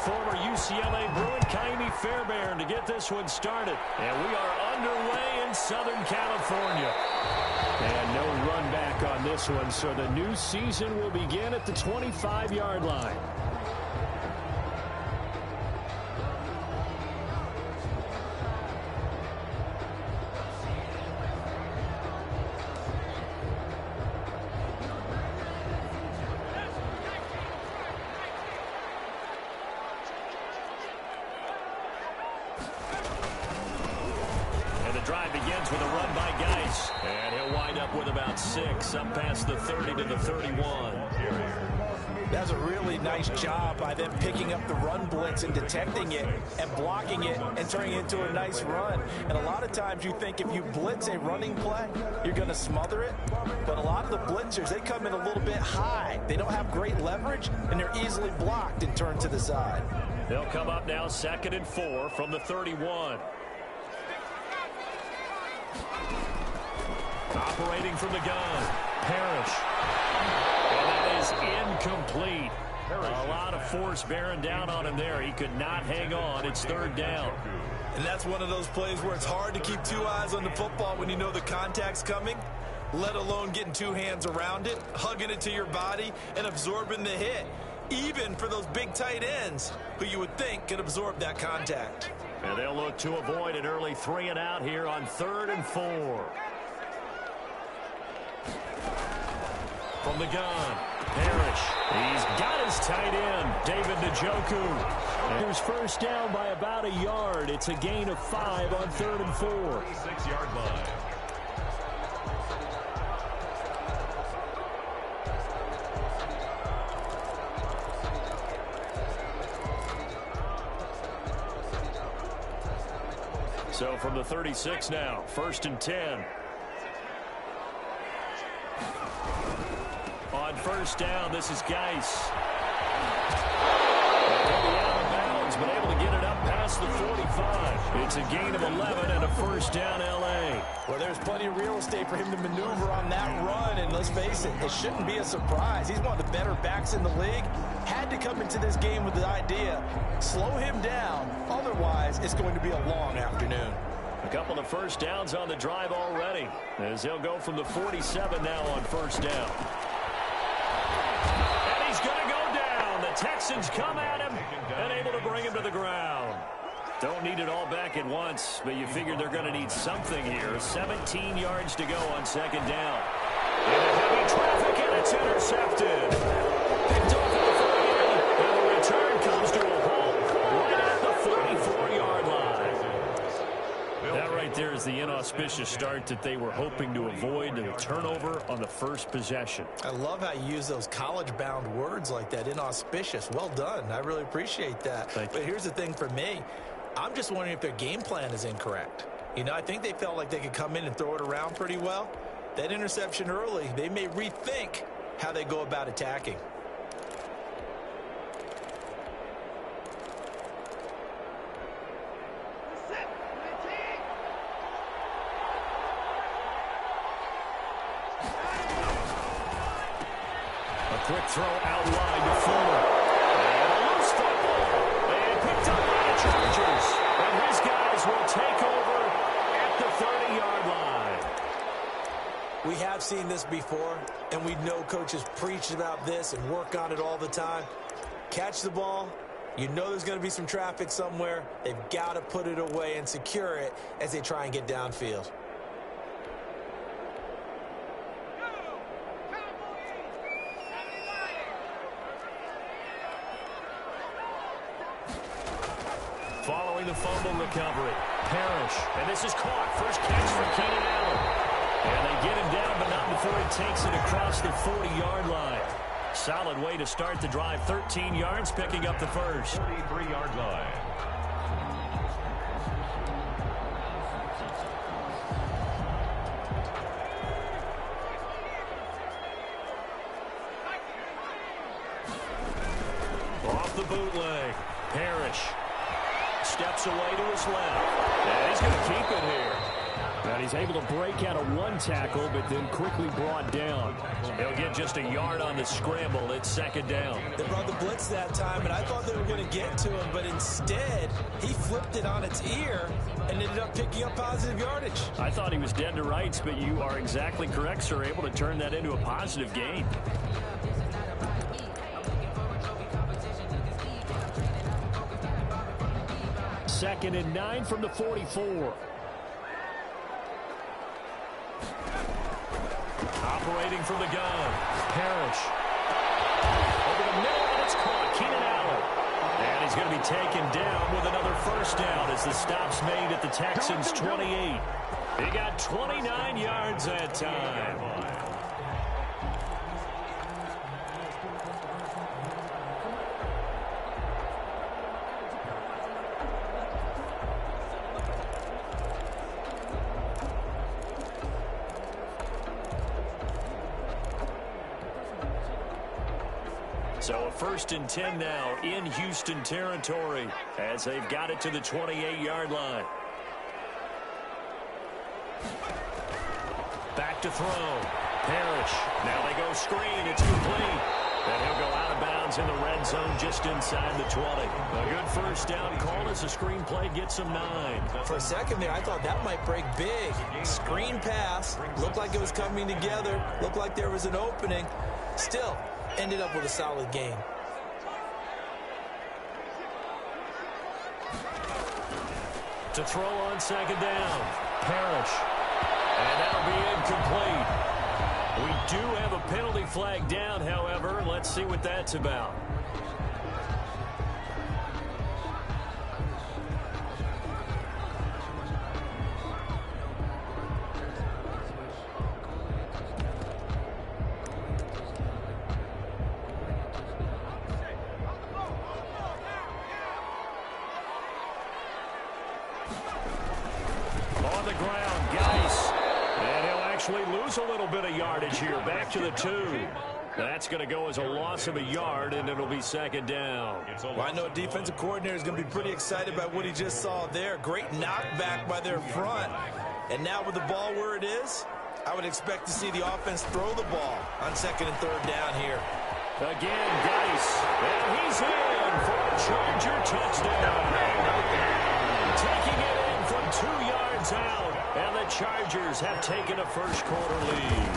former UCLA Bruin, Kaimi Fairbairn, to get this one started. And we are underway in Southern California. And no run back on this one, so the new season will begin at the 25-yard line. Drive begins with a run by Geis, and he'll wind up with about 6 up past the 30 to the 31. That's a really nice job by them picking up the run blitz and detecting it and blocking it and turning it into a nice run. And a lot of times you think if you blitz a running play, you're going to smother it. But a lot of the blitzers, they come in a little bit high. They don't have great leverage, and they're easily blocked and turned to the side. They'll come up now 2nd and 4 from the 31. Operating from the gun, Parrish. And that is incomplete. A lot of force bearing down on him there. He could not hang on. It's 3rd down. And that's one of those plays where it's hard to keep 2 eyes on the football when you know the contact's coming, let alone getting 2 hands around it, hugging it to your body, and absorbing the hit. Even for those big tight ends who you would think could absorb that contact. And they'll look to avoid an early 3 and out here on 3rd and 4. From the gun, Parrish. He's got his tight end, David Njoku. There's first down by about a yard. It's a gain of 5 on 3rd and 4. 36-yard line. So from the 36 now, 1st and 10. On 1st down, this is Geis. He'll be out of bounds, but able to get it up past the 45. It's a gain of 11 and a 1st down, L.A. Well, there's plenty of real estate for him to maneuver on that run, and let's face it, it shouldn't be a surprise. He's one of the better backs in the league. Had to come into this game with the idea, slow him down, otherwise it's going to be a long afternoon. A couple of 1st downs on the drive already, as he'll go from the 47 now on 1st down. And he's going to go down. The Texans come at him and able to bring him to the ground. Don't need it all back at once, but you figure they're going to need something here. 17 yards to go on 2nd down. Into heavy traffic, and it's intercepted. Picked off at the 40, and the return comes to a halt right at the 44-yard line. That right there is the inauspicious start that they were hoping to avoid, and a turnover on the 1st possession. I love how you use those college-bound words like that, inauspicious. Well done. I really appreciate that. Thank you. But here's the thing for me. I'm just wondering if their game plan is incorrect. You know, I think they felt like they could come in and throw it around pretty well. That interception early, they may rethink how they go about attacking. Quick throw out wide to Fuller. And a loose football. And picked up by the Chargers. And his guys will take over at the 30-yard line. We have seen this before, and we know coaches preach about this and work on it all the time. Catch the ball. You know there's going to be some traffic somewhere. They've got to put it away and secure it as they try and get downfield. Following the fumble recovery, Parrish, and this is caught. First catch for Keenan Allen. And they get him down, but not before he takes it across the 40-yard line. Solid way to start the drive. 13 yards, picking up the first. 33-yard line. Off the bootleg, Parrish steps away to his left. And he's going to keep it here. And he's able to break out of one tackle, but then quickly brought down. He'll get just a yard on the scramble. It's second down. They brought the blitz that time, and I thought they were going to get to him, but instead, he flipped it on its ear and ended up picking up positive yardage. I thought he was dead to rights, but you are exactly correct, sir. Able to turn that into a positive gain. Second and 9 from the 44. Operating from the gun. Parrish. Over the middle, and it's caught. Keenan Allen. And he's going to be taken down with another first down as the stop's made at the Texans' 28. He got 29 yards that time. So a first and 10 now in Houston territory as they've got it to the 28-yard line. Back to throw. Parrish. Now they go screen. It's complete. And he'll go out of bounds in the red zone just inside the 20. A good first down call as the screen play gets him 9. For a second there, I thought that might break big. Screen pass. Looked like it was coming together. Looked like there was an opening. Still ended up with a solid game. To throw on second down. Parrish. And that'll be incomplete. We do have a penalty flag down, however. Let's see what that's about. On the ground, Geis. And he'll actually lose a little bit of yardage here. Back to the 2. That's going to go as a loss of a yard, and it'll be second down. Well, I know a defensive coordinator is going to be pretty excited about what he just saw there. Great knockback by their front. And now with the ball where it is, I would expect to see the offense throw the ball on second and third down here. Again, Geis. And he's in for a Charger touchdown. Taking it in from 2 yards out. And the Chargers have taken a first-quarter lead.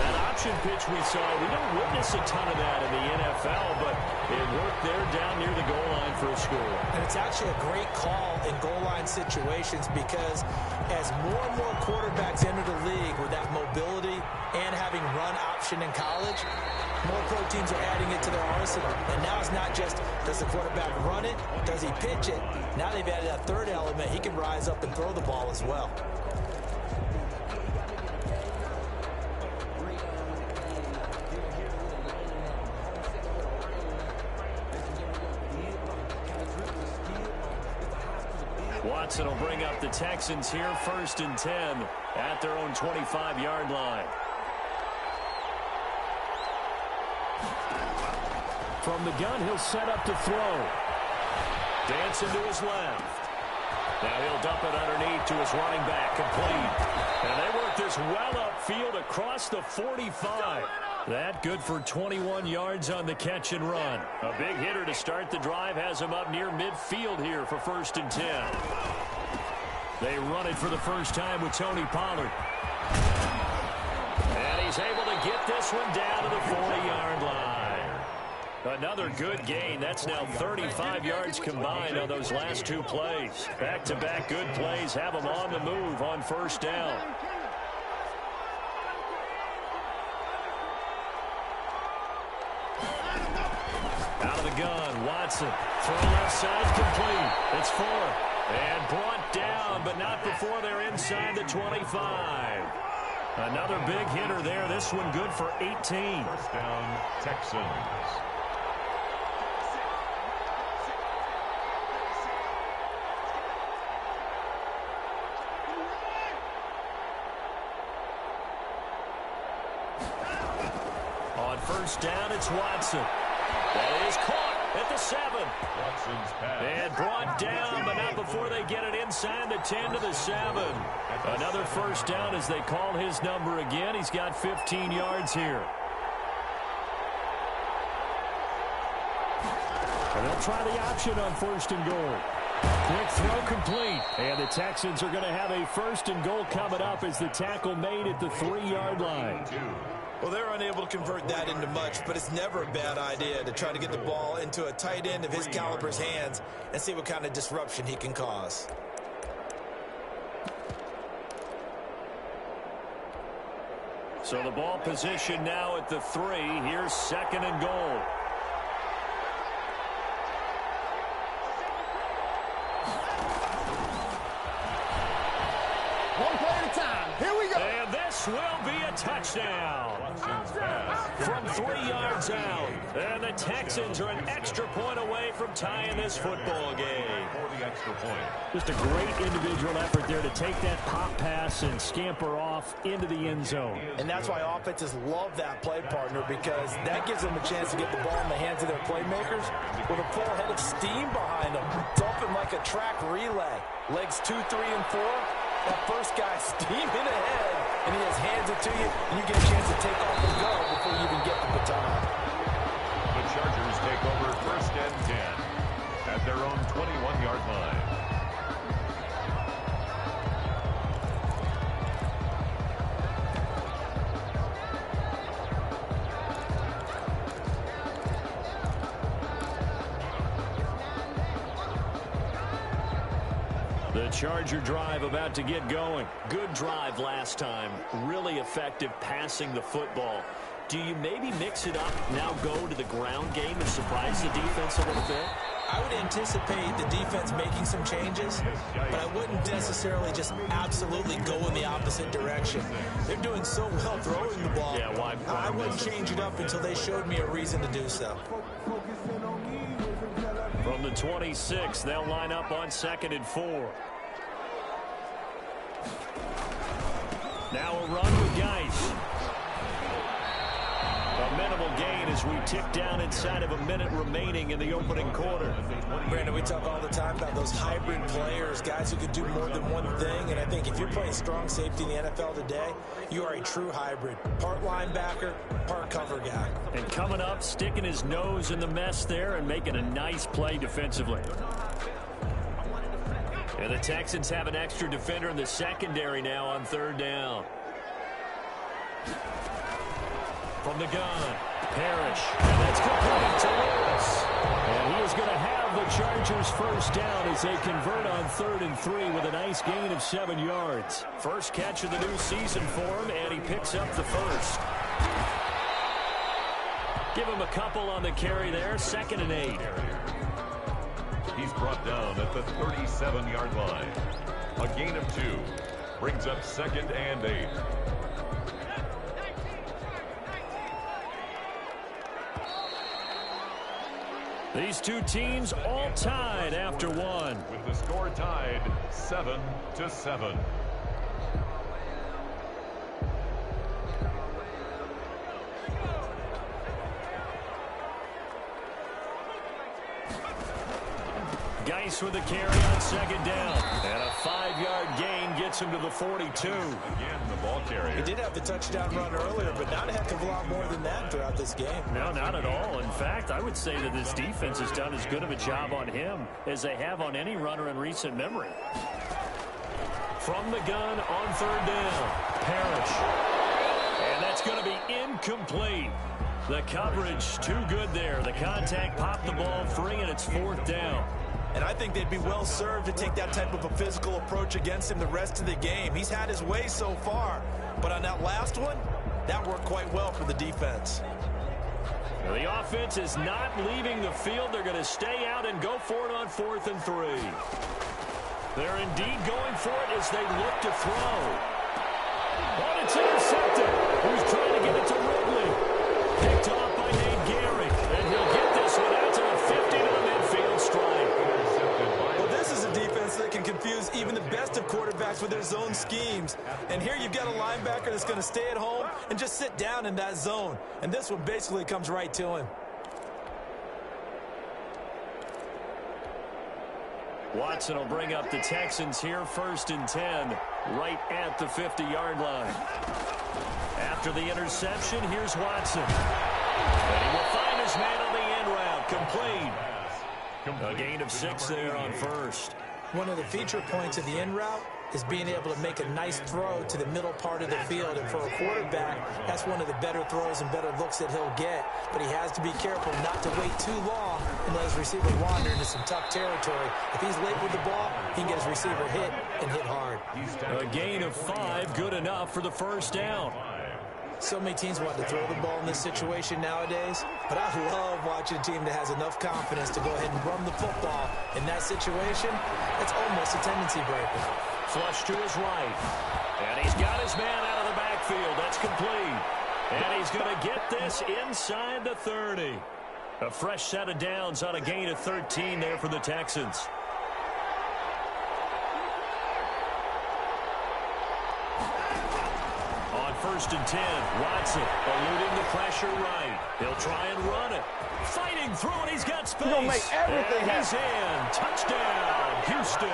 That option pitch we saw, we don't witness a ton of that in the NFL, but it worked there down near the goal line for a score. And it's actually a great call in goal line situations because as more and more quarterbacks enter the league with that mobility and having run option in college, more pro teams are adding it to their arsenal. And now it's not just, does the quarterback run it? Does he pitch it? Now they've added that third element. He can rise up and throw the ball as well. Watson will bring up the Texans here, first and 10 at their own 25-yard line. From the gun, he'll set up to throw. Dancing to his left. Now he'll dump it underneath to his running back, complete. And they work this well upfield across the 45. That good for 21 yards on the catch and run. A big hitter to start the drive has him up near midfield here for first and 10. They run it for the first time with Tony Pollard. And he's able to get this one down to the 40-yard line. Another good gain. That's now 35 yards combined on those last 2 plays. Back-to-back good plays have them on the move on first down. Out of the gun, Watson. Throw left side, complete. It's 4. And brought down, but not before they're inside the 25. Another big hitter there. This one good for 18. First down, Texans. On first down, it's Watson. That is caught at the 7. Texans pass. And brought down, but not before they get it inside the 10 to the 7. Another first down as they call his number again. He's got 15 yards here. And they'll try the option on 1st and goal. Quick throw complete. And the Texans are going to have a 1st and goal coming up as the tackle made at the 3-yard line. Well, they're unable to convert that into much, but it's never a bad idea to try to get the ball into a tight end of his caliber's hands and see what kind of disruption he can cause. So the ball position now at the 3. Here's 2nd and goal. One play at a time. Here we go. And this will be a touchdown. From 3 yards out. And the Texans are an extra point away from tying this football game. For the extra point. Just a great individual effort there to take that pop pass and scamper off into the end zone. And that's why offenses love that play partner, because that gives them a chance to get the ball in the hands of their playmakers with a full head of steam behind them. It's often like a track relay. Legs 2, 3, and 4. That first guy steaming ahead, and he has hands it to you, and you get a chance to take off and go before you even get the baton. The Chargers take over 1st and 10 at their own 21-yard line. The Charger drive about to get going. Good drive last time. Really effective passing the football. Do you maybe mix it up, now go to the ground game and surprise the defense a little bit? I would anticipate the defense making some changes, but I wouldn't necessarily just absolutely go in the opposite direction. They're doing so well throwing the ball. Yeah, why I wouldn't change it up until they showed me a reason to do so. From the 26, they'll line up on 2nd and 4. Now a run with Geis. A minimal gain as we tick down inside of a minute remaining in the opening quarter. Brandon, we talk all the time about those hybrid players, guys who can do more than one thing, and I think if you're playing strong safety in the NFL today, you are a true hybrid. Part linebacker, part cover guy. And coming up, sticking his nose in the mess there and making a nice play defensively. And the Texans have an extra defender in the secondary now on 3rd down. From the gun, Parrish. And that's complete to Lewis. And he is going to have the Chargers 1st down as they convert on 3rd and 3 with a nice gain of 7 yards. First catch of the new season for him, and he picks up the 1st. Give him a couple on the carry there, 2nd and 8. He's brought down at the 37-yard line. A gain of 2 brings up 2nd and 8. These two teams all tied after one. With the score tied 7-7. Geis with the carry on 2nd down. And a 5-yard gain gets him to the 42. Again, the ball carrier. He did have the touchdown run earlier, but not a heck of a lot more than that throughout this game. No, not at all. In fact, I would say that this defense has done as good of a job on him as they have on any runner in recent memory. From the gun on 3rd down, Parrish. And that's going to be incomplete. The coverage too good there. The contact popped the ball free, and it's 4th down. And I think they'd be well served to take that type of a physical approach against him the rest of the game. He's had his way so far, but on that last one, that worked quite well for the defense. Now the offense is not leaving the field. They're going to stay out and go for it on 4th and 3. They're indeed going for it as they look to throw. And it's intercepted. Who's trying to get it to Ridley? Picked off by Nate Gehrig. And he'll get this one out to the 50 to the midfield strike. Well, this is a defense that can confuse even the best of quarterbacks with their zone schemes. And here you've got a linebacker that's going to stay at home and just sit down in that zone. And this one basically comes right to him. Watson will bring up the Texans here, 1st and 10, right at the 50-yard line. After the interception, here's Watson. And he will find his man on the end route, complete. A gain of 6 there on 1st. One of the feature points of the end route is being able to make a nice throw to the middle part of the field. And for a quarterback, that's one of the better throws and better looks that he'll get. But he has to be careful not to wait too long and let his receiver wander into some tough territory. If he's late with the ball, he can get his receiver hit and hit hard. A gain of 5, good enough for the 1st down. So many teams want to throw the ball in this situation nowadays, but I love watching a team that has enough confidence to go ahead and run the football. In that situation, it's almost a tendency breaker. Flush to his right. And he's got his man out of the backfield. That's complete. And he's going to get this inside the 30. A fresh set of downs on a gain of 13 there for the Texans. On 1st and 10, Watson eluding the pressure right. He'll try and run it. Fighting through it. He's got space. He's going to make everything and he's happen. in. Touchdown, Houston.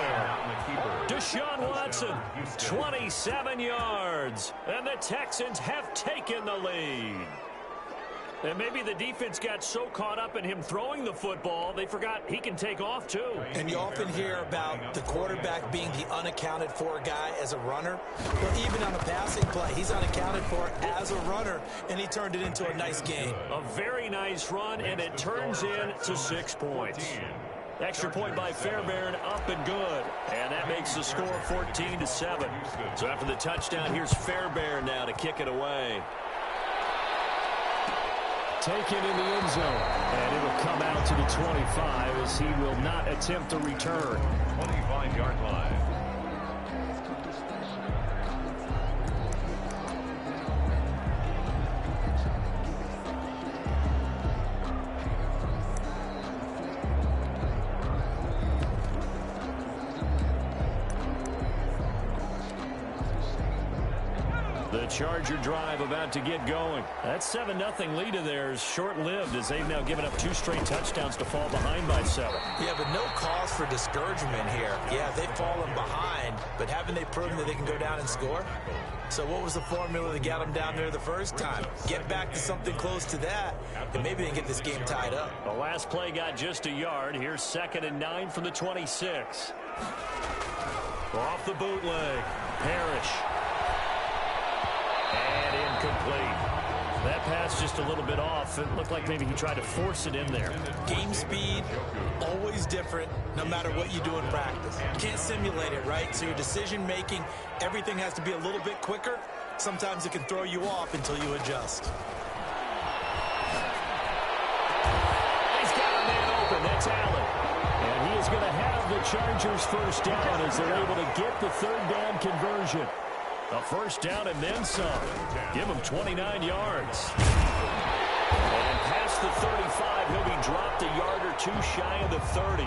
Deshaun Watson, 27 yards. And the Texans have taken the lead. And maybe the defense got so caught up in him throwing the football, they forgot he can take off too. And you often hear about the quarterback being the unaccounted for guy as a runner. Well, even on a passing play, he's unaccounted for as a runner, and he turned it into a nice game. A very nice run, and it turns into 6 points. Extra point by Fairbairn, up and good. And that makes the score 14-7. So after the touchdown, here's Fairbairn now to kick it away. Taken in the end zone. And it'll come out to the 25 as he will not attempt a return. 25-yard line. The Charger drive about to get going. That 7-0 lead of theirs short-lived as they've now given up 2 straight touchdowns to fall behind by 7. Yeah, but no cause for discouragement here. Yeah, they've fallen behind, but haven't they proven that they can go down and score? So what was the formula that got them down there the first time? Get back to something close to that, and maybe they can get this game tied up. The last play got just a yard. Here's 2nd and 9 from the 26. Off the bootleg. Parrish. And incomplete. That pass just a little bit off. It looked like maybe he tried to force it in there. Game speed, always different, no matter what you do in practice. You can't simulate it, right? So your decision-making, everything has to be a little bit quicker. Sometimes it can throw you off until you adjust. He's got a man open. That's Allen. And he is going to have the Chargers 1st down as they're able to get the 3rd down conversion. A 1st down and then some. Give him 29 yards. And past the 35, he'll be dropped a yard or 2 shy of the 30.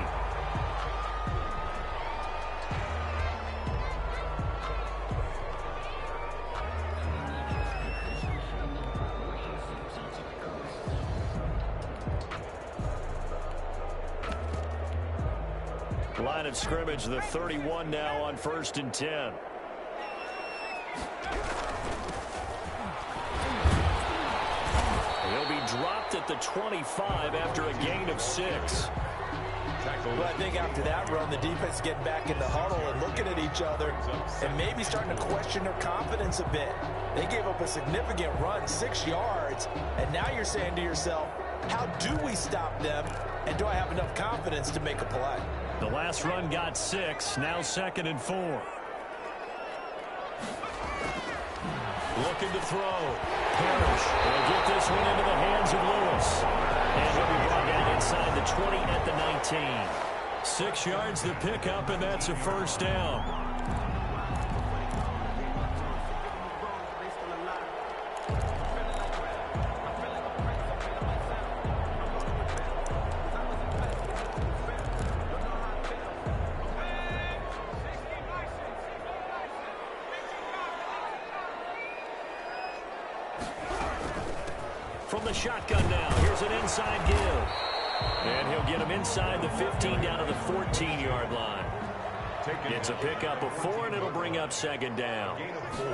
Line of scrimmage, the 31 now on 1st and 10. He'll be dropped at the 25 after a gain of 6. Well, I think after that run, the defense is getting back in the huddle and looking at each other and maybe starting to question their confidence a bit. They gave up a significant run, 6 yards, and now you're saying to yourself, how do we stop them, and do I have enough confidence to make a play? The last run got 6, now 2nd and 4. Looking to throw. Parrish will get this one into the hands of Lewis. And he'll be brought down inside the 20 at the 19. 6 yards the pickup, and that's a 1st down. From the shotgun now, here's an inside give. And he'll get him inside the 15 down to the 14-yard line. It's a pickup of 4, and it'll bring up second down. Gain of 4.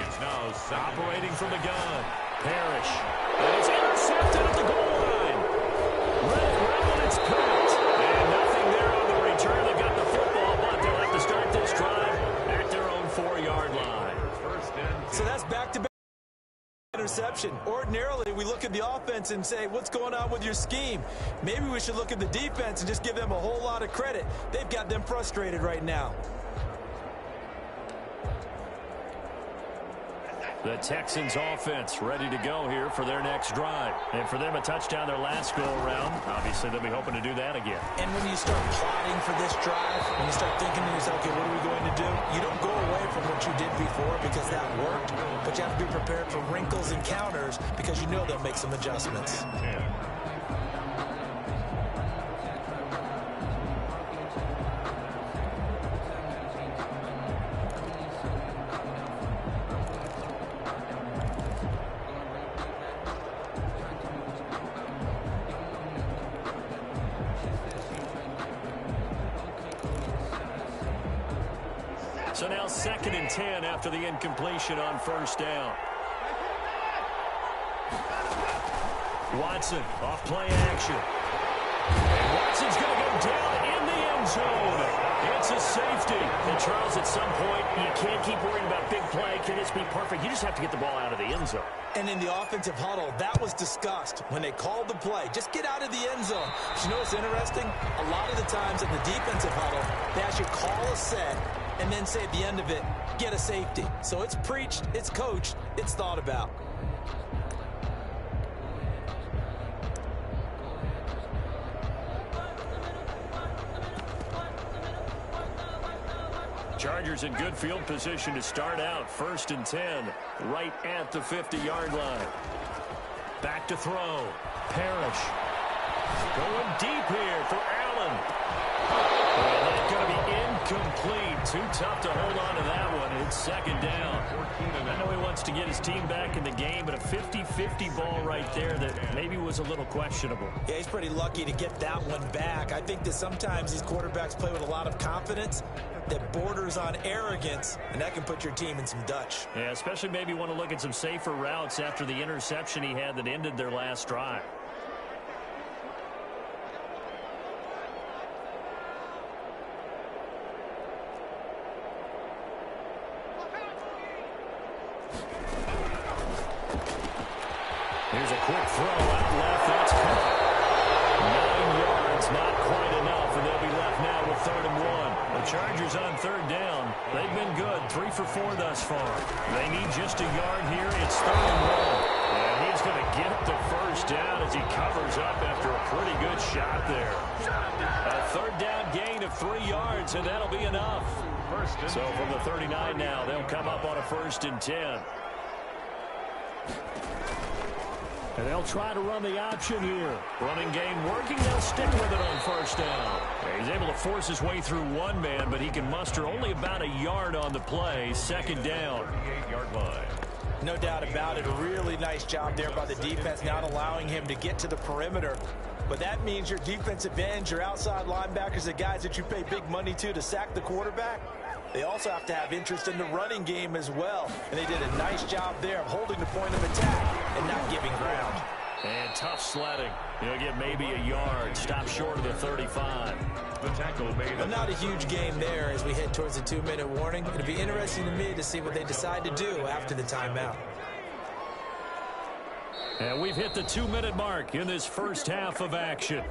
It's now Operating from the gun. Parrish. And it's intercepted at the goal line. Red, it's picked. And nothing there on the return. They got the football, but they'll have to start this drive at their own 4-yard line. So that's back-to-back interception. Ordinarily, we look at the offense and say, what's going on with your scheme? Maybe we should look at the defense and just give them a whole lot of credit. They've got them frustrated right now. The Texans offense ready to go here for their next drive. And for them, a touchdown their last go-around. Obviously, they'll be hoping to do that again. And when you start plotting for this drive, when you start thinking to yourself, okay, what are we going to do? You don't go away from what you did before because that worked, but you have to be prepared for wrinkles and counters because you know they'll make some adjustments. So now 2nd and 10 after the incompletion on first down. Watson off play action. And Watson's going to go down in the end zone. It's a safety. And Charles, at some point, you can't keep worrying about big play. Can this be perfect? You just have to get the ball out of the end zone. And in the offensive huddle, that was discussed when they called the play. Just get out of the end zone. But you know what's interesting? A lot of the times in the defensive huddle, they actually call a set and then say at the end of it, get a safety. So it's preached, it's coached, it's thought about. Chargers in good field position to start out. 1st and 10, right at the 50-yard line. Back to throw. Parrish. Going deep here for Allen. And that's going to be incomplete. Too tough to hold on to that one. It's 2nd down. I know he wants to get his team back in the game, but a 50-50 ball right there that maybe was a little questionable. Yeah, he's pretty lucky to get that one back. I think that sometimes these quarterbacks play with a lot of confidence that borders on arrogance, and that can put your team in some Dutch. Yeah, especially maybe want to look at some safer routes after the interception he had that ended their last drive. Here's a quick throw out left. That's caught. 9 yards, not quite enough, and they'll be left now with 3rd and 1. The Chargers on 3rd down. They've been good, 3 for 4 thus far. They need just a yard here. It's 3rd and 1. And he's going to get the first down as he covers up after a pretty good shot there. A 3rd down gain of 3 yards, and that'll be enough. So from the 39 now, they'll come up on a 1st and 10. And they'll try to run the option here. Running game working. They'll stick with it on 1st down. He's able to force his way through one man, but he can muster only about a yard on the play. 2nd down. 38-yard line. No doubt about it. A really nice job there by the defense, not allowing him to get to the perimeter. But that means your defensive ends, your outside linebackers, the guys that you pay big money to sack the quarterback, they also have to have interest in the running game as well. And they did a nice job there of holding the point of attack and not giving ground. And tough sledding. He'll get maybe a yard. Stop short of the 35. The tackle made. But not a huge game there as we head towards the 2-minute warning. It'll be interesting to me to see what they decide to do after the timeout. And we've hit the 2-minute mark in this first half of action.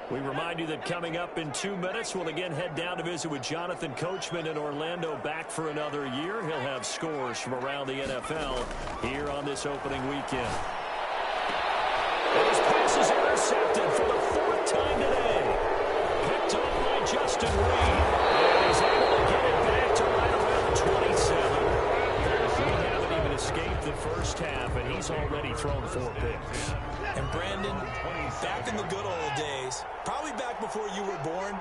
We remind you that coming up in 2 minutes, we'll again head down to visit with Jonathan Coachman in Orlando, back for another year. He'll have scores from around the NFL here on this opening weekend. And his pass is intercepted for the 4th time today. Picked up by Justin Reed. And he's able to get it back to right around the 27. thrown 4 picks. And Brandon, back in the good old days, probably back before you were born,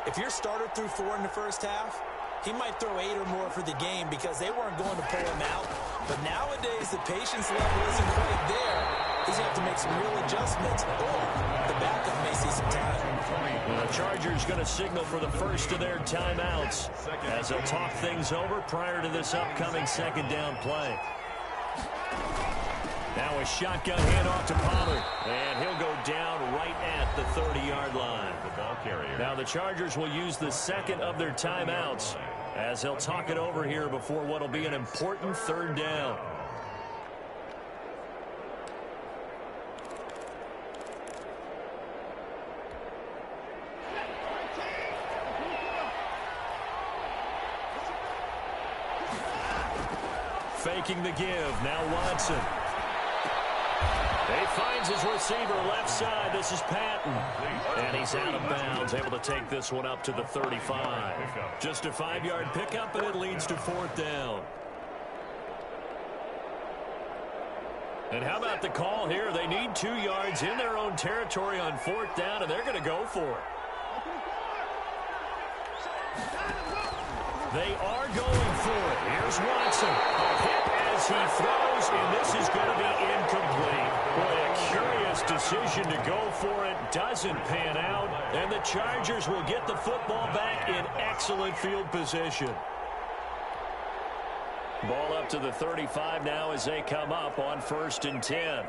if your starter threw 4 in the first half, he might throw 8 or more for the game because they weren't going to pull him out. But nowadays, the patience level isn't quite there. He's going to have to make some real adjustments, or the backup may see some time. The Chargers going to signal for the first of their timeouts as they'll talk things over prior to this upcoming second down play. Now a shotgun handoff to Pollard, and he'll go down right at the 30-yard line. The ball carrier. Now the Chargers will use the second of their timeouts as they'll talk it over here before what will be an important third down. Faking the give, now Watson. He finds his receiver left side. This is Patton. And he's out of bounds, able to take this one up to the 35. Just a 5-yard pickup, and it leads to 4th down. And how about the call here? They need 2 yards in their own territory on 4th down, and they're going to go for it. They are going for it. Here's Watson. A hit as he throws, and this is going to be incomplete. Boy, a curious decision to go for it. Doesn't pan out, and the Chargers will get the football back in excellent field position. Ball up to the 35 now as they come up on 1st and 10.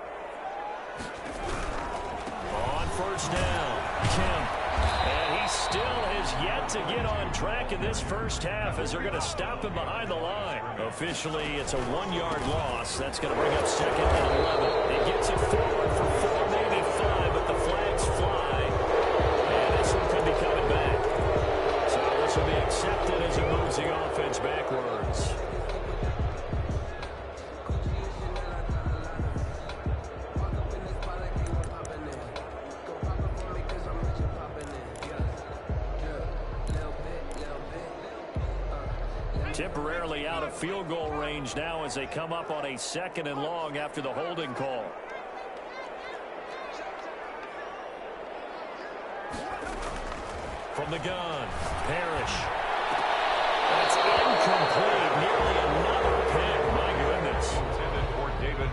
On 1st down, Kemp. And he still has yet to get on track in this first half as they're going to stop him behind the line. Officially, it's a 1-yard loss. That's going to bring up 2nd and 11. He gets it forward for 4, maybe 5, but the flags fly. And this one could be coming back. So this will be accepted as it moves the offense backwards. Temporarily out of field goal range now as they come up on a 2nd and long after the holding call. From the gun, Parrish. That's incomplete. Nearly another pick. My goodness.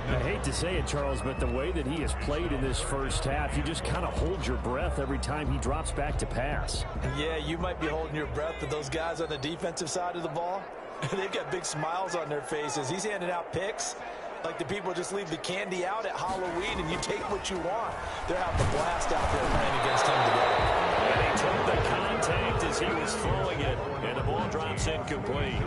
I hate to say it, Charles, but the way that he has played in this first half, you just kind of hold your breath every time he drops back to pass. Yeah, you might be holding your breath, but those guys on the defensive side of the ball, they've got big smiles on their faces. He's handing out picks like the people just leave the candy out at Halloween and you take what you want. They're having a blast out there playing against him today. And he took the contact as he was throwing it, and the ball drops incomplete.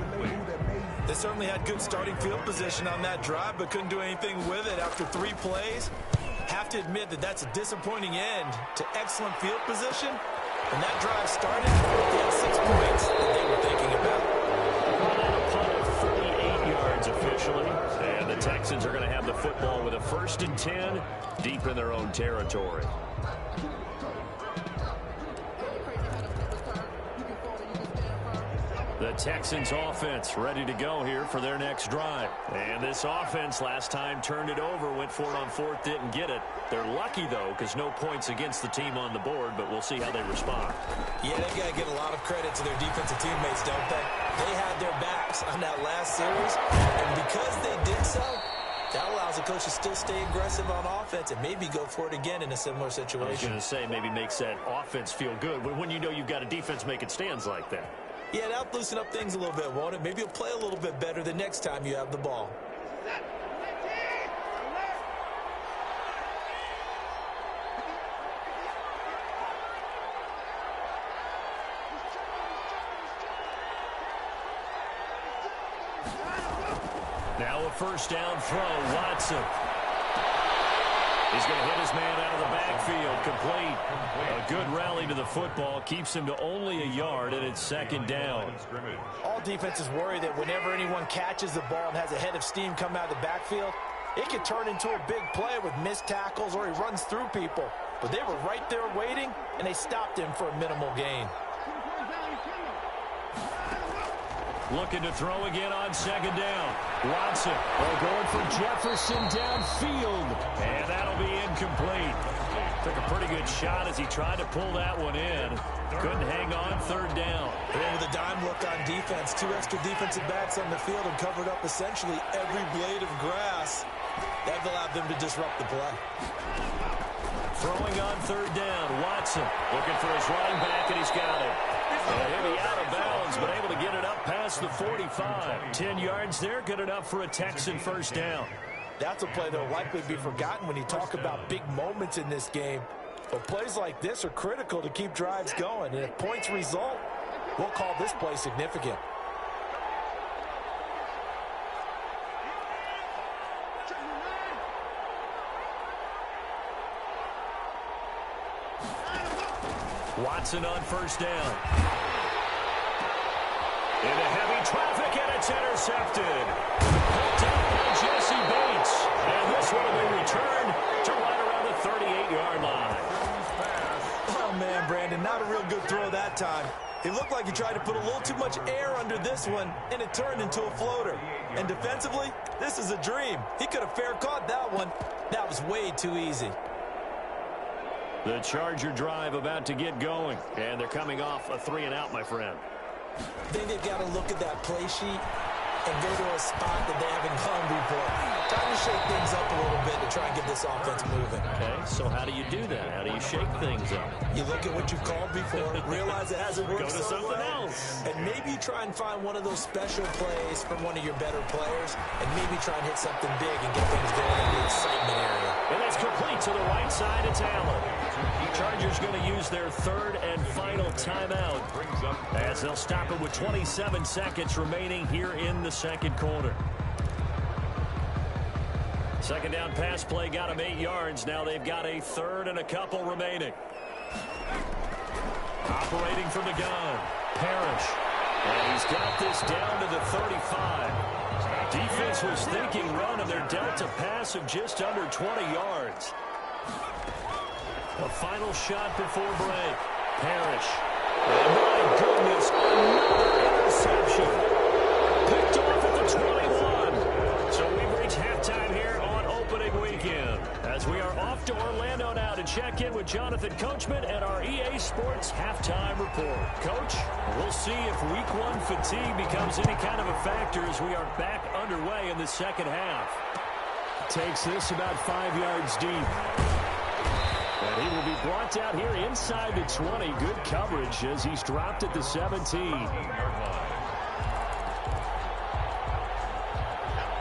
They certainly had good starting field position on that drive, but couldn't do anything with it after 3 plays. Have to admit that that's a disappointing end to excellent field position. When that drive started, they had 6 points that they were thinking about. A punt of 38 yards officially. And the Texans are going to have the football with a 1st and 10 deep in their own territory. The Texans offense ready to go here for their next drive. And this offense last time turned it over, went for it on 4th, didn't get it. They're lucky, though, because no points against the team on the board, but we'll see how they respond. Yeah, they've got to give a lot of credit to their defensive teammates, don't they? They had their backs on that last series, and because they did so, that allows the coach to still stay aggressive on offense and maybe go for it again in a similar situation. I was going to say maybe makes that offense feel good when you know you've got a defense making stands like that. Yeah, that'll loosen up things a little bit, won't it? Maybe you'll play a little bit better the next time you have the ball. Now a 1st down throw, Watson. He's going to hit his man out of the backfield, complete. A good rally to the football, keeps him to only a yard, and it's 2nd down. All defenses worry that whenever anyone catches the ball and has a head of steam come out of the backfield, it could turn into a big play with missed tackles or he runs through people. But they were right there waiting, and they stopped him for a minimal gain. looking to throw again on second down. Watson going for Jefferson downfield, and that'll be incomplete. Took a pretty good shot as he tried to pull that one in. Couldn't hang on third down. And with a dime look on defense, 2 extra defensive backs on the field and covered up essentially every blade of grass. That allowed them to disrupt the play. Throwing on third down, Watson looking for his running back, and he's got it. And he'll be out of bounds, but able to get it up past the 45. 10 yards there, good enough for a Texan first down. That's a play that will likely be forgotten when you talk about big moments in this game. But plays like this are critical to keep drives going. And if points result, we'll call this play significant. Watson on first down. Into heavy traffic, and it's intercepted. Picked up by Jesse Bates. And this one will be returned to right around the 38-yard line. Oh, man, Brandon, not a real good throw that time. It looked like he tried to put a little too much air under this one, and it turned into a floater. And defensively, this is a dream. He could have fair caught that one. That was way too easy. The Charger drive about to get going, and they're coming off a 3-and-out, my friend. I think they've got to look at that play sheet and go to a spot that they haven't gone before. Time to shake things up a little bit to try and get this offense moving. Okay, so how do you do that? How do you shake things up? You look at what you've called before, realize it hasn't worked Go to so something well, else. and maybe try and find one of those special plays from one of your better players, and maybe try and hit something big and get things going in the excitement area. And it's complete to the right side. It's Allen. Chargers going to use their third and final timeout as they'll stop it with 27 seconds remaining here in the second quarter. Second down pass play got them 8 yards. Now they've got a third and a couple remaining. Operating from the gun, Parrish. And he's got this down to the 35. Defense was thinking run, and they're dealt a pass of just under 20 yards. A final shot before break. Parrish. And my goodness, another interception. Picked off at the 21. So we've reached halftime here on opening weekend, as we are off to Orlando now to check in with Jonathan Coachman and our EA Sports halftime report. Coach, we'll see if week 1 fatigue becomes any kind of a factor as we are back underway in the second half. Takes this about 5 yards deep. And he will be brought down here inside the 20. Good coverage as he's dropped at the 17.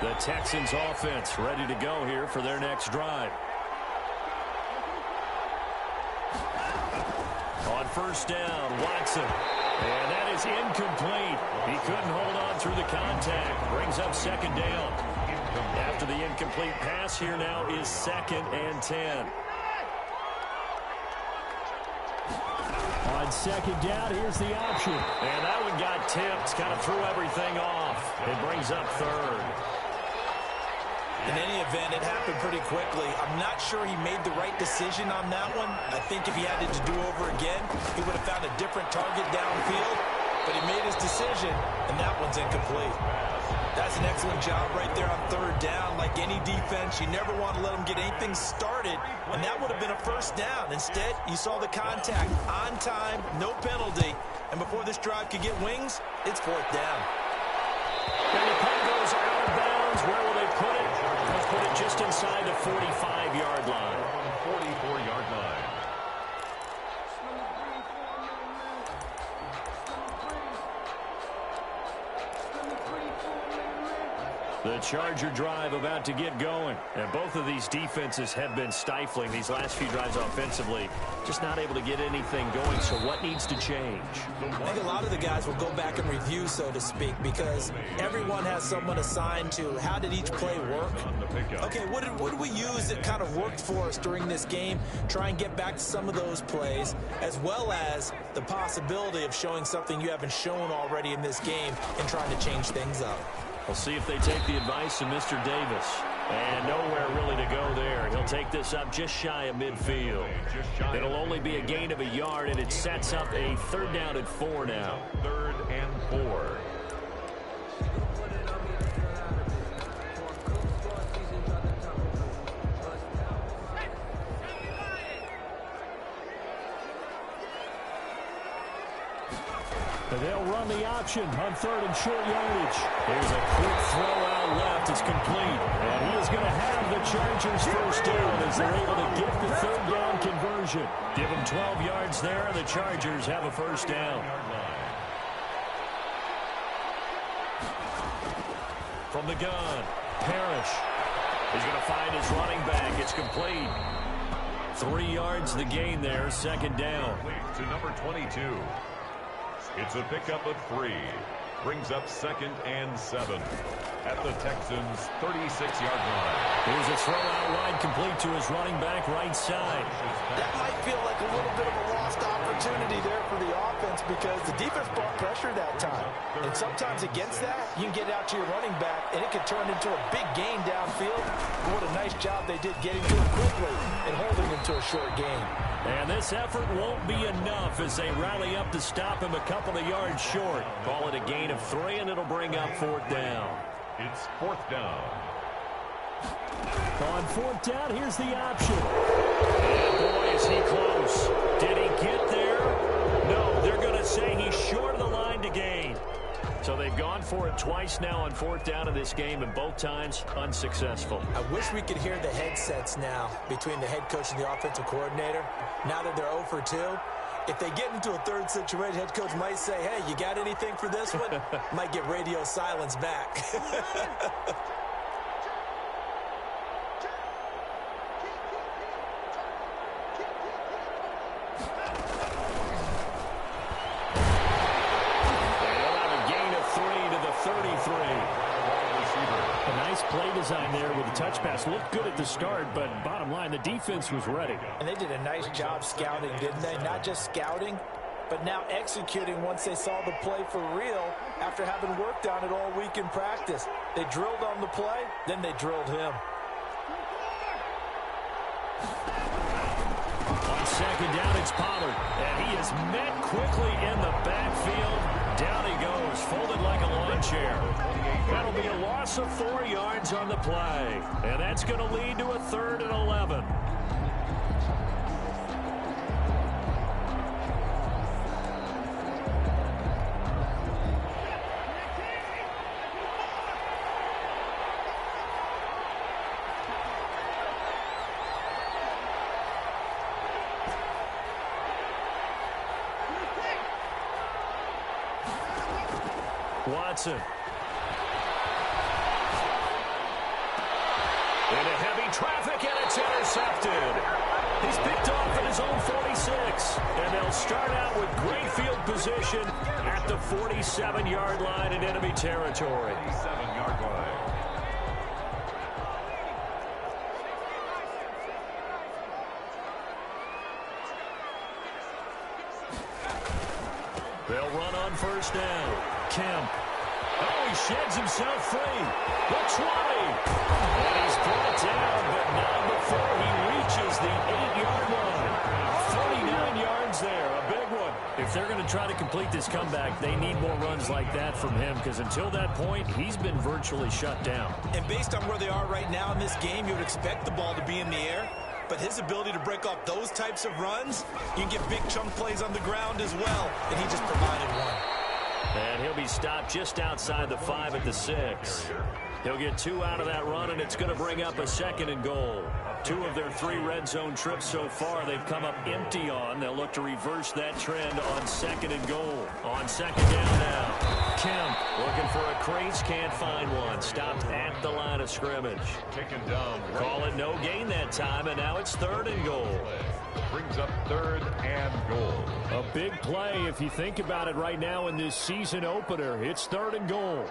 The Texans offense ready to go here for their next drive. On first down, Watson. And that is incomplete. He couldn't hold on through the contact. Brings up second down. After the incomplete pass, here now is 2nd and 10. On second down, here's the option. And that one got tipped, kind of threw everything off. It brings up third. In any event, it happened pretty quickly. I'm not sure he made the right decision on that one. I think if he had it to do over again, he would have found a different target downfield. But he made his decision, and that one's incomplete. That's an excellent job right there on third down. Like any defense, you never want to let them get anything started, and that would have been a first down. Instead, you saw the contact on time, no penalty, and before this drive could get wings, it's 4th down. And the punt goes out of bounds. Where will they put it? They'll put it just inside the 45-yard line. 44-yard line. The Charger drive about to get going. And both of these defenses have been stifling these last few drives offensively. Just not able to get anything going. So what needs to change? I think a lot of the guys will go back and review, so to speak, because everyone has someone assigned to how did each play work. Okay, what did we use that kind of worked for us during this game? Try and get back to some of those plays, as well as the possibility of showing something you haven't shown already in this game and trying to change things up. We'll see if they take the advice of Mr. Davis. And nowhere really to go there. He'll take this up just shy of midfield. It'll only be a gain of a yard, and it sets up a 3rd down and 4 now. 3rd and 4. on the option on 3rd and short yardage. Here's a quick throw out left. It's complete. And he is going to have the Chargers first down as they're able to get the 3rd down conversion. Give them 12 yards there, and the Chargers have a first down. From the gun, Parrish. He's going to find his running back. It's complete. 3 yards the gain there, 2nd down. To number 22. It's a pickup of 3. Brings up 2nd and 7 at the Texans' 36-yard line. Here's a throw out wide complete to his running back right side. That might feel like a little bit of a lost opportunity there for the offense because the defense brought pressure that time. And sometimes against that, you can get out to your running back, and it can turn into a big gain downfield. But what a nice job they did getting to it quickly and holding him to a short gain. And this effort won't be enough as they rally up to stop him a couple of yards short. Call it a gain of 3, and it'll bring up 4th down. It's 4th down. On 4th down, here's the option. And boy, is he close. Did he get there? No, they're going to say he's short of the line to gain. So they've gone for it twice now on 4th down in this game, and both times unsuccessful. I wish we could hear the headsets now between the head coach and the offensive coordinator. Now that they're 0 for 2, if they get into a 3rd situation, head coach might say, hey, you got anything for this one? Might get radio silence back. Play design there with the touch pass. Looked good at the start, but bottom line, the defense was ready. And they did a nice job scouting, didn't they? Not just scouting, but now executing once they saw the play for real after having worked on it all week in practice. They drilled on the play, then they drilled him. On 2nd down, it's Pollard. And he is met quickly in the backfield. Down he goes, folded like a lawn chair. That'll be a loss of 4 yards on the play. And that's going to lead to a 3rd and 11. Watson. Into heavy traffic, and it's intercepted. He's picked off at his own 46. And they'll start out with great field position at the 47-yard line in enemy territory. 47-yard line. They'll run on 1st down. Kemp. Oh, he sheds himself free. The 20. And he's brought down, but not before he reaches the 8-yard line. 49 yards there, a big one. If they're going to try to complete this comeback, they need more runs like that from him, because until that point, he's been virtually shut down. And based on where they are right now in this game, you would expect the ball to be in the air. But his ability to break off those types of runs, you can get big chunk plays on the ground as well, and he just provided one. And he'll be stopped just outside the 5 at the 6. He'll get 2 out of that run, and it's going to bring up a 2nd and goal. 2 of their 3 red zone trips so far they've come up empty on. They'll look to reverse that trend on 2nd and goal. On 2nd down now. Kemp looking for a crease, can't find one. Stopped at the line of scrimmage. Taken down. Call it no gain that time, and now it's 3rd and goal. Brings up 3rd and goal. A big play if you think about it right now in this season opener. It's 3rd and goal.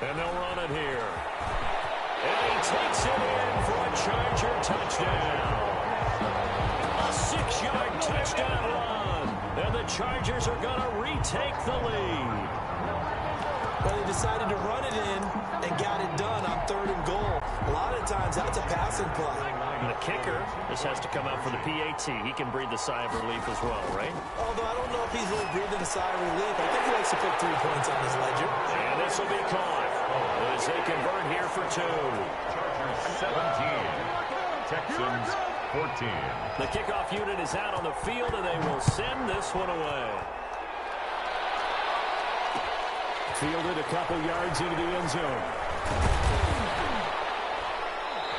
And they'll run it here. And he takes it in for a Charger touchdown. A 6-yard touchdown run. And the Chargers are going to retake the lead. Well, they decided to run it in and got it done on 3rd and goal. A lot of times that's a passing play. And the kicker, this has to come out for the PAT. He can breathe the sigh of relief as well, right? Although I don't know if he's really breathing a sigh of relief. I think he likes to put 3 points on his ledger. And this will be caught as they convert here for 2. Chargers 17. Texans 14. The kickoff unit is out on the field, and they will send this one away. Fielded a couple yards into the end zone.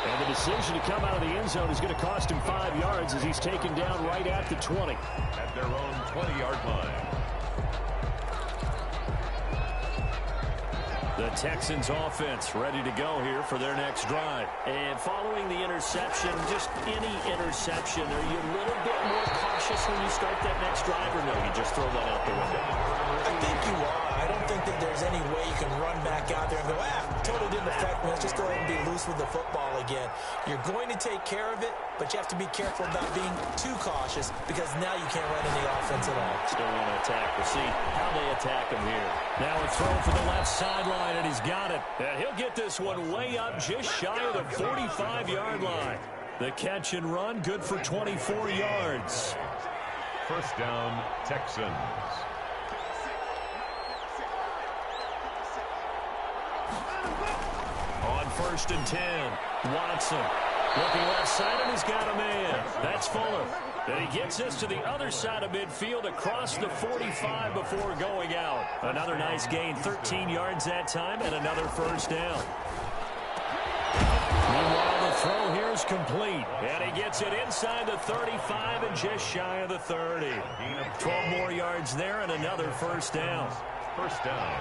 And the decision to come out of the end zone is going to cost him 5 yards as he's taken down right at the 20. At their own 20-yard line. The Texans offense ready to go here for their next drive. And following the interception, just any interception, are you a little bit more cautious when you start that next drive, or no, you just throw that out the window? I think you are. I don't think that there's any way you can run back out there and go, totally didn't affect me. Let's just go ahead and be loose with the football again. You're going to take care of it, but you have to be careful about being too cautious because now you can't run any offense at all. Still want to attack. We'll see how they attack him here. Now a throw for the left sideline, and he's got it. And he'll get this one way up just shy of the 45-yard line. The catch and run, good for 24 yards. First down, Texans. On 1st and 10, Watson looking left side, and he's got a man. That's Fuller. And he gets this to the other side of midfield across the 45 before going out. Another nice gain, 13 yards that time, and another first down. Meanwhile, the throw here is complete. And he gets it inside the 35 and just shy of the 30. 12 more yards there and another first down. First down.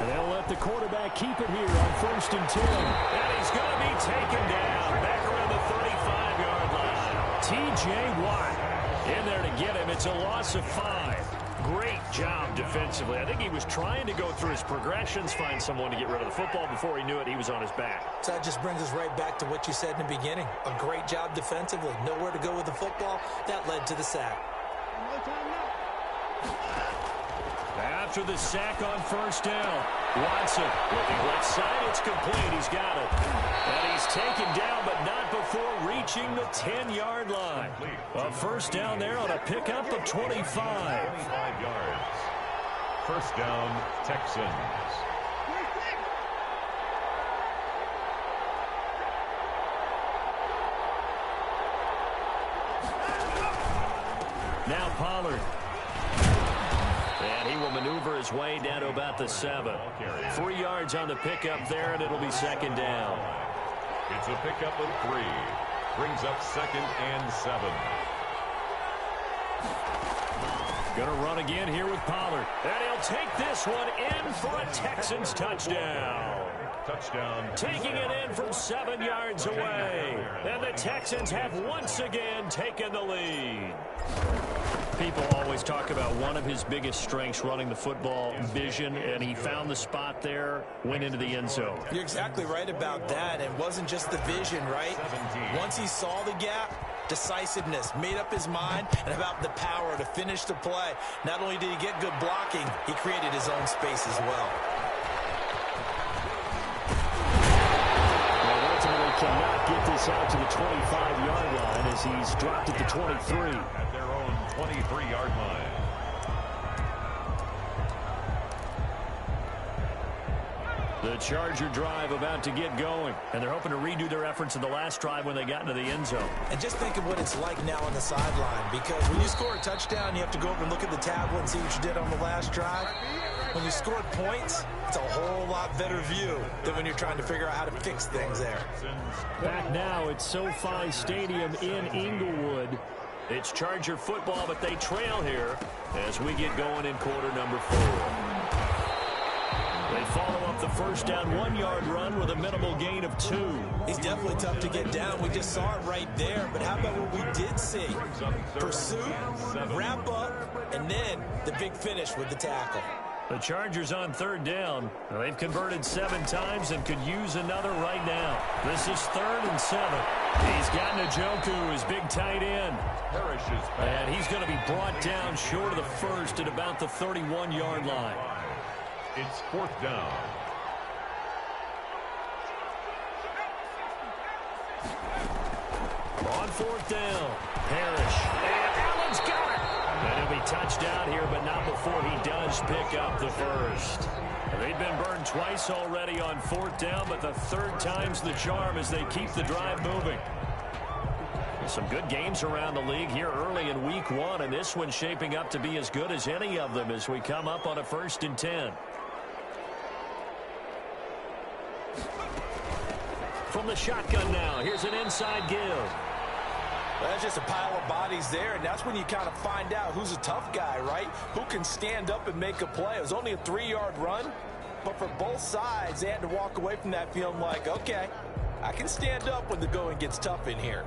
And they'll let the quarterback keep it here on 1st and 10. And he's going to be taken down back around the 35-yard line. T.J. Watt in there to get him. It's a loss of 5. Great job defensively. I think he was trying to go through his progressions, find someone to get rid of the football. Before he knew it, he was on his back. So that just brings us right back to what you said in the beginning. A great job defensively. Nowhere to go with the football. That led to the sack. After the sack on first down, Watson looking left side. It's complete. He's got it. And he's taken down, but not before reaching the 10-yard line. A first down there on a pickup of 25. 25 yards. First down, Texans. Now Pollard. And he will maneuver his way down to about the 7. 3 yards on the pickup there, and it'll be second down. It's a pickup of 3. Brings up 2nd and 7. Going to run again here with Pollard. And he'll take this one in for a Texans touchdown. Touchdown. Taking it in from 7 yards away. And the Texans have once again taken the lead. People always talk about one of his biggest strengths, running the football, vision, and he found the spot there, went into the end zone. You're exactly right about that. It wasn't just the vision, right? 17. Once he saw the gap, decisiveness, made up his mind, and about the power to finish the play. Not only did he get good blocking, he created his own space as well. Ultimately cannot get this out to the 25-yard line as he's dropped at the 23. At their own 23-yard line. The Charger drive about to get going, and they're hoping to redo their efforts in the last drive when they got into the end zone. And just think of what it's like now on the sideline, because when you score a touchdown, you have to go over and look at the tablet and see what you did on the last drive. When you scored points, it's a whole lot better view than when you're trying to figure out how to fix things there. Back now at SoFi Stadium in Inglewood. It's Charger football, but they trail here as we get going in quarter number 4. They follow up the first down 1-yard run with a minimal gain of 2. He's definitely tough to get down. We just saw it right there. But how about what we did see? Pursuit, wrap up, and then the big finish with the tackle. The Chargers on third down. They've converted 7 times and could use another right now. This is 3rd and 7. He's got Njoku, his big tight end. And he's going to be brought down short of the first at about the 31-yard line. It's 4th down. On 4th down, Parrish. And Allen's got it. And he'll be touched out here, but not before he does pick up the first. They've been burned twice already on 4th down, but the 3rd time's the charm as they keep the drive moving. Some good games around the league here early in week 1, and this one's shaping up to be as good as any of them as we come up on a 1st and 10. From the shotgun now, here's an inside give. Well, that's just a pile of bodies there, and that's when you kind of find out who's a tough guy, right? Who can stand up and make a play. It was only a 3-yard run, but for both sides, they had to walk away from that feeling like, okay, I can stand up when the going gets tough in here.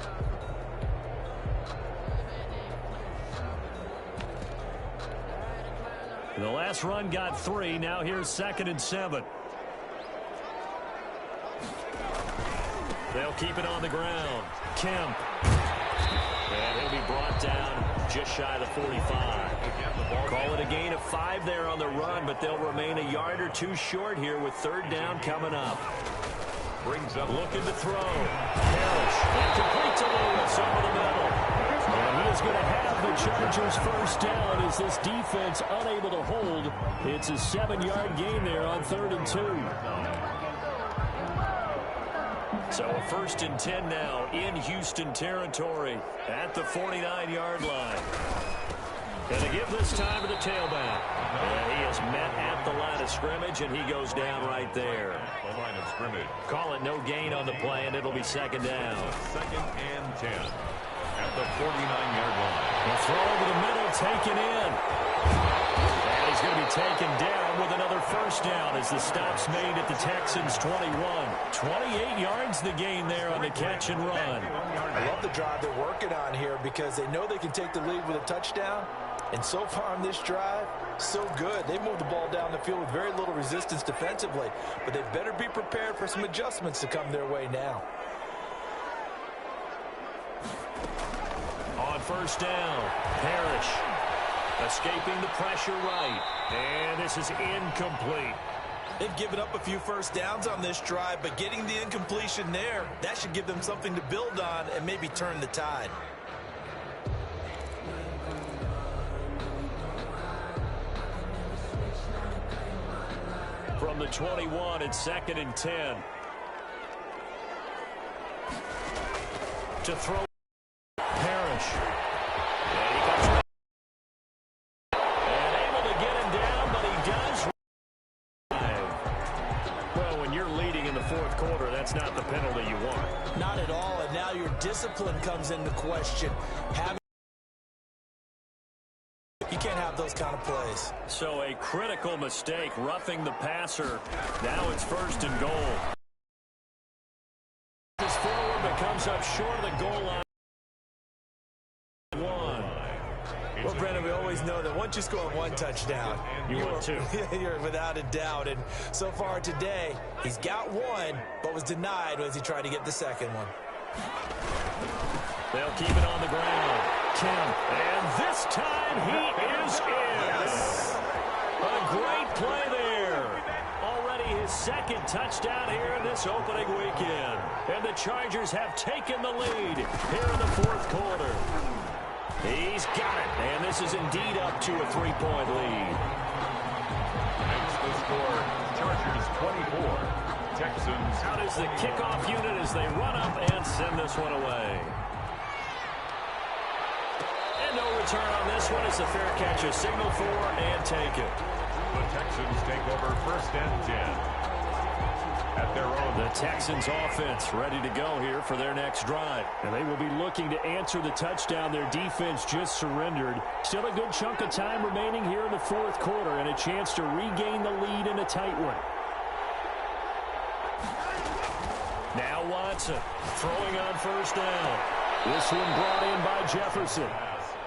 The last run got 3. Now here's 2nd and 7. They'll keep it on the ground. Kemp. And he'll be brought down just shy of the 45. Call it a gain of 5 there on the run, but they'll remain a yard or 2 short here with 3rd down coming up. Brings up looking to throw. Parrish. And complete to Lewis over the middle. And he is going to have the Chargers 1st down as this defense unable to hold. It's a 7-yard gain there on 3rd and 2. So a 1st and 10 now in Houston territory at the 49-yard line. And they give this time to the tailback. And he is met at the line of scrimmage, and he goes down right there. The line of scrimmage. Call it no gain on the play, and it'll be 2nd down. 2nd and 10 at the 49-yard line. The throw over the middle, taken in. And he's going to be taken down with another 1st down as the stop's made at the Texans' 21. 28 yards the gain there on the catch and run. I love the drive they're working on here because they know they can take the lead with a touchdown. And so far on this drive, so good. They moved the ball down the field with very little resistance defensively. But they better be prepared for some adjustments to come their way now. On 1st down, Parrish escaping the pressure right. And this is incomplete. They've given up a few 1st downs on this drive, but getting the incompletion there, that should give them something to build on and maybe turn the tide. From the 21, it's 2nd and 10. To throw Parrish. And he comes and able to get him down, but he does. Well, when you're leading in the 4th quarter, that's not the penalty you want. Not at all, and now your discipline comes into question. You can't have those kind of plays. So a critical mistake, roughing the passer. Now it's 1st and goal. This forward but comes up short of the goal line. Well, Brandon, we always know that once you score 1 touchdown, you're without a doubt. And so far today, he's got 1, but was denied as he tried to get the 2nd one. They'll keep it on the ground. Kemp, and this time he is in. A great play there. Already his 2nd touchdown here in this opening weekend. And the Chargers have taken the lead here in the 4th quarter. He's got it, and this is indeed up to a 3-point lead. Makes the score Chargers 24, Texans. Out is the kickoff unit as they run up and send this one away. And no return on this one. It's a fair catch, a signal for, and take it. The Texans take over 1st and 10. At their own. The Texans offense ready to go here for their next drive. And they will be looking to answer the touchdown their defense just surrendered. Still a good chunk of time remaining here in the 4th quarter and a chance to regain the lead in a tight one. Now Watson throwing on 1st down. This one brought in by Jefferson.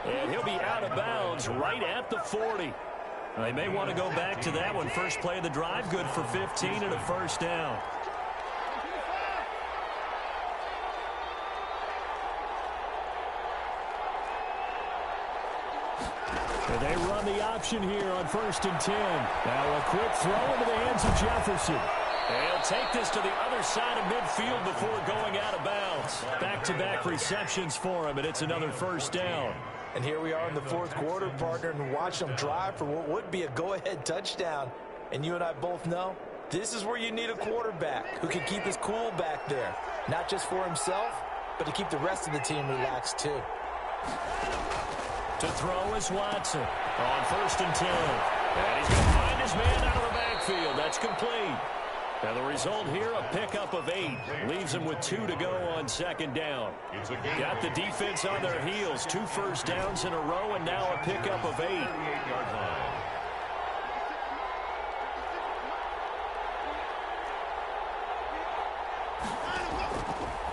And he'll be out of bounds right at the 40. They may want to go back to that one. First play of the drive, good for 15 and a 1st down. And they run the option here on 1st and 10. Now a quick throw into the hands of Jefferson. They'll take this to the other side of midfield before going out of bounds. Back-to-back receptions for him, and it's another 1st down. And here we are in the 4th quarter, partner, and watch them drive for what would be a go-ahead touchdown. And you and I both know this is where you need a quarterback who can keep his cool back there, not just for himself, but to keep the rest of the team relaxed too. To throw is Watson on 1st and 10. And he's going to find his man out of the backfield. That's complete. And the result here, a pickup of 8. Leaves him with 2 to go on 2nd down. Got the defense on their heels. 2 first downs in a row, and now a pickup of 8.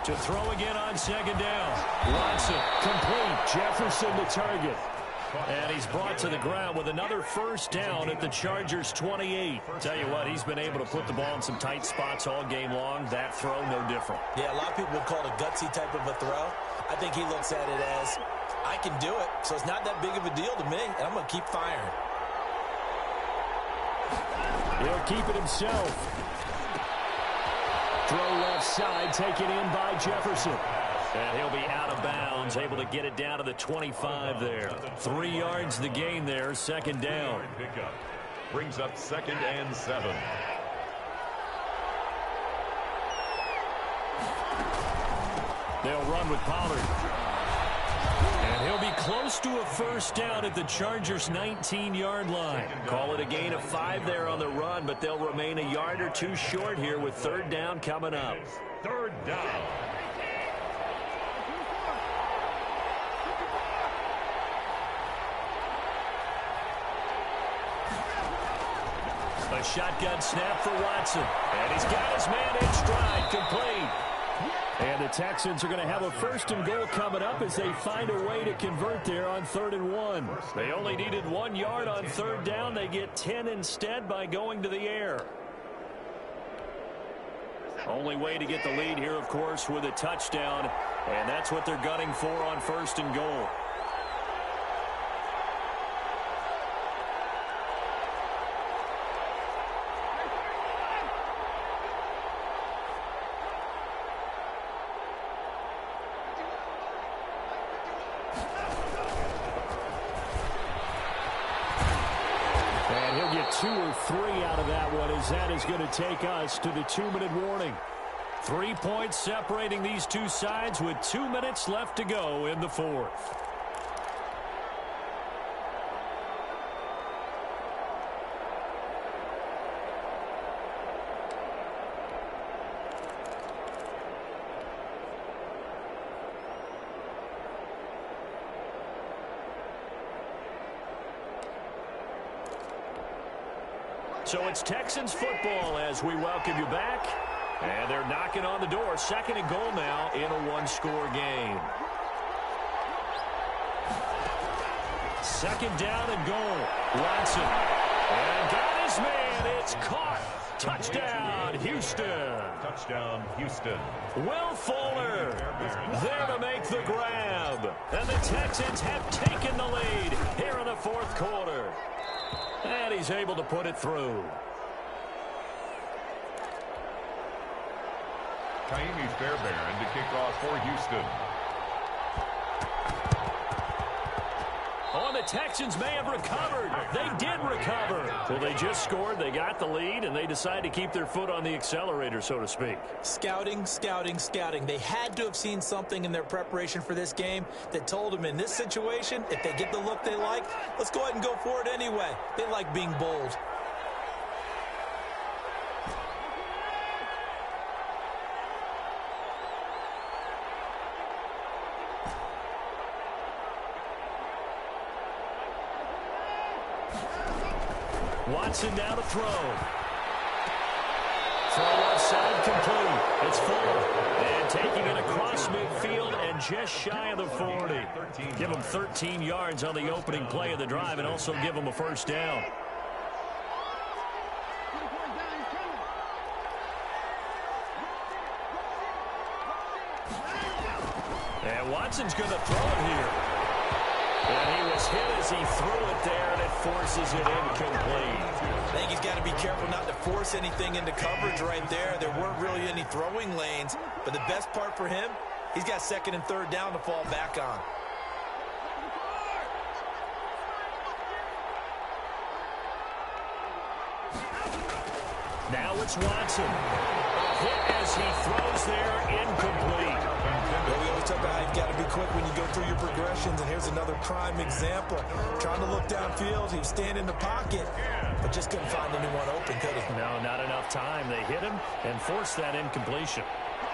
To throw again on 2nd down. Watson, complete. Jefferson to target. And he's brought to the ground with another first down at the Chargers' 28. Tell you what, he's been able to put the ball in some tight spots all game long. That throw, no different. Yeah, a lot of people would call it a gutsy type of a throw. I think he looks at it as, I can do it, so it's not that big of a deal to me, and I'm going to keep firing. He'll keep it himself. Throw left side, taken in by Jefferson. And he'll be out of bounds, able to get it down to the 25 there. 3 yards the gain there, 2nd down. Brings up 2nd and 7. They'll run with Pollard. And he'll be close to a first down at the Chargers' 19-yard line. Call it a gain of 5 there on the run, but they'll remain a yard or 2 short here with 3rd down coming up. 3rd down. A shotgun snap for Watson. And he's got his man in stride, complete. And the Texans are going to have a 1st and goal coming up as they find a way to convert there on 3rd and 1. They only needed 1 yard on 3rd down. They get 10 instead by going to the air. Only way to get the lead here, of course, with a touchdown. And that's what they're gunning for on 1st and goal. And he'll get 2 or 3 out of that one, as that is going to take us to the 2-minute warning. 3 points separating these two sides with 2 minutes left to go in the 4th. So it's Texans football as we welcome you back. And they're knocking on the door. 2nd and goal now in a 1-score game. 2nd down and goal. Watson. And got his man. It's caught. Touchdown, Houston. Touchdown, Houston. Will Fuller there to make the grab. And the Texans have taken the lead here in the 4th quarter. And he's able to put it through. Kaimi Fairbairn to kick off for Houston. Oh, the Texans may have recovered. They did recover. Well, they just scored. They got the lead, and they decided to keep their foot on the accelerator, so to speak. Scouting, scouting, scouting. They had to have seen something in their preparation for this game that told them in this situation, if they get the look they like, let's go ahead and go for it anyway. They like being bold. Watson now to throw. Throw outside, complete. It's Fuller. And taking it across midfield and just shy of the 40. Give him 13 yards on the opening play of the drive and also give him a first down. And Watson's going to throw it here. And he was hit as he threw it there, and it forces it incomplete. I think he's got to be careful not to force anything into coverage right there. There weren't really any throwing lanes, but the best part for him, he's got 2nd and 3rd down to fall back on. Now it's Watson. hit as he throws there, incomplete. Yeah, we always talk about how you've got to be quick when you go through your progressions, and here's another prime example. Trying to look downfield, he was standing in the pocket, but just couldn't find anyone open, could he? No, not enough time. They hit him and forced that incompletion.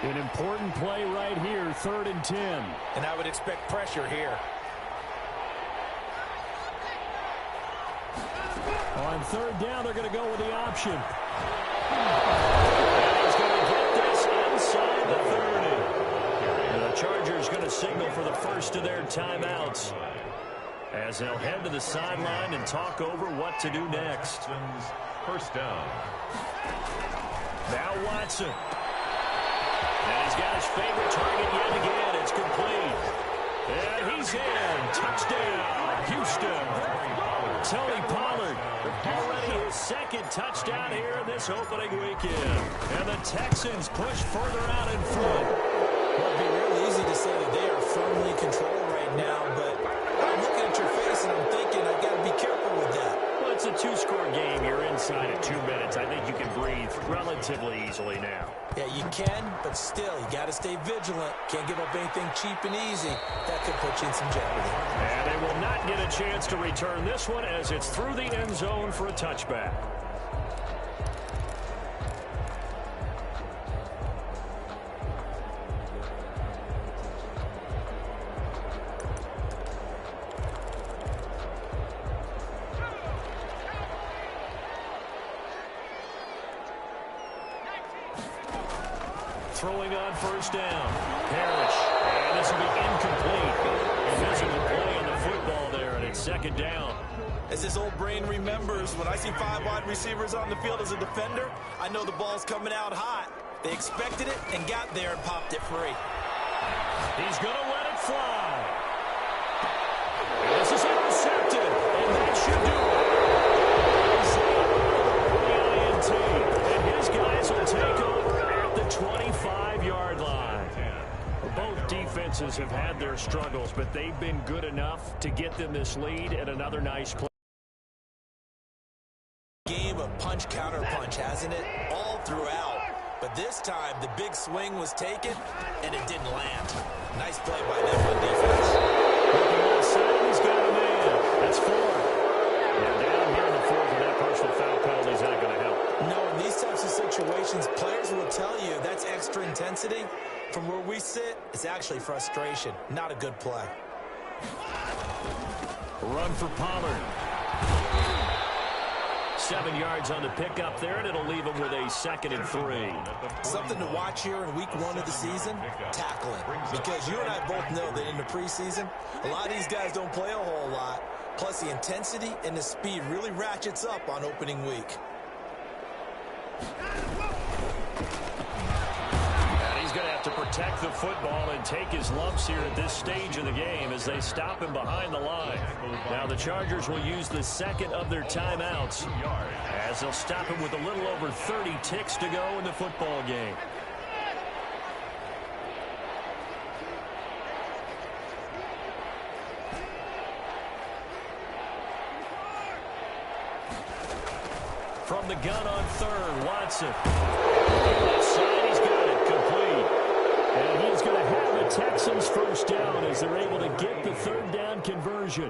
An important play right here, 3rd and 10. And I would expect pressure here. On 3rd down, they're going to go with the option. And he's going to get this inside the 30. And the Chargers going to signal for the first of their timeouts as they'll head to the sideline and talk over what to do next. First down. Now Watson. And he's got his favorite target yet again. It's complete. And he's in. Touchdown, Houston. Tony Pollard, already his 2nd touchdown here in this opening weekend. And the Texans push further out in front. Well, it'd be real easy to say that they are firmly controlled right now, but I'm looking at your face and I'm thinking I've got to be careful with that. Well, it's a 2-score game. You're inside of 2 minutes. I think you can breathe relatively easily now. Yeah, you can, but still, you got to stay vigilant. Can't give up anything cheap and easy. That could put you in some jeopardy. And they will not get a chance to return this one as it's through the end zone for a touchback. Throwing on 1st down. Parrish. And this will be incomplete. Physical play on the football there, and it's 2nd down. As this old brain remembers, when I see 5 wide receivers on the field as a defender, I know the ball's coming out hot. They expected it and got there and popped it free. He's going to let it fly. And this is intercepted, and that should do it. And his guys will take over at the 25-yard line. Both defenses have had their struggles, but they've been good enough to get them this lead and another nice play. Game of punch, counter punch, hasn't it? All throughout. But this time, the big swing was taken, and it didn't land. Nice play by them on defense. Looking outside, he's got a man. That's 4. Yeah, down here in the 4th, and that personal foul penalty is not going to help. No, in these types of situations, players will tell you that's extra intensity. From where we sit, it's actually frustration. Not a good play. Run for Pollard. 7 yards on the pickup there, and it'll leave him with a 2nd and 3. Something to watch here in week 1 of the season, tackling. Because you and I both know that in the preseason, a lot of these guys don't play a whole lot. Plus, the intensity and the speed really ratchets up on opening week. To protect the football and take his lumps here at this stage of the game as they stop him behind the line. Now the Chargers will use the 2nd of their timeouts as they'll stop him with a little over 30 ticks to go in the football game. From the gun on 3rd, Watson. Left side, he's got it, complete. And he's going to have the Texans first down as they're able to get the 3rd down conversion.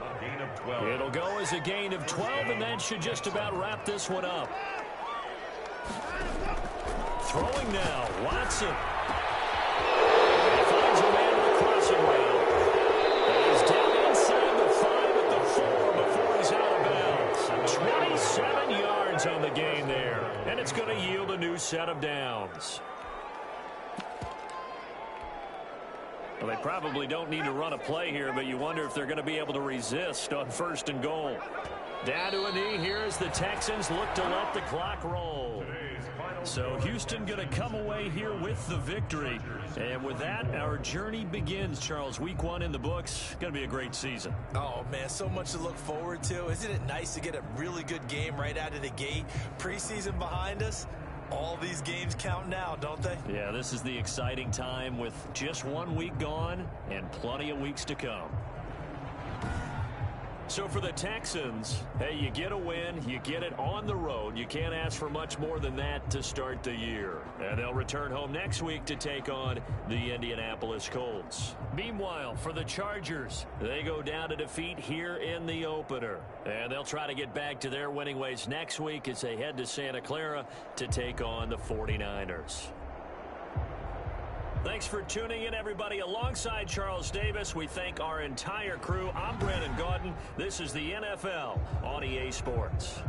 It'll go as a gain of 12, and that should just about wrap this one up. Throwing now, Watson. And he finds a man with a crossing route. And he's down inside the 5 at the 4 before he's out of bounds. 27 yards on the gain there, and it's going to yield a new set of downs. Well, they probably don't need to run a play here, but you wonder if they're going to be able to resist on 1st and goal. Down to a knee here as the Texans look to let the clock roll. So Houston going to come away here with the victory. And with that, our journey begins, Charles. Week 1 in the books. Going to be a great season. Oh, man, so much to look forward to. Isn't it nice to get a really good game right out of the gate? Preseason behind us. All these games count now, don't they? Yeah, this is the exciting time with just 1 week gone and plenty of weeks to come. So for the Texans, hey, you get a win, you get it on the road. You can't ask for much more than that to start the year. And they'll return home next week to take on the Indianapolis Colts. Meanwhile, for the Chargers, they go down to defeat here in the opener. And they'll try to get back to their winning ways next week as they head to Santa Clara to take on the 49ers. Thanks for tuning in, everybody. Alongside Charles Davis, we thank our entire crew. I'm Brandon Gaudin. This is the NFL on EA Sports.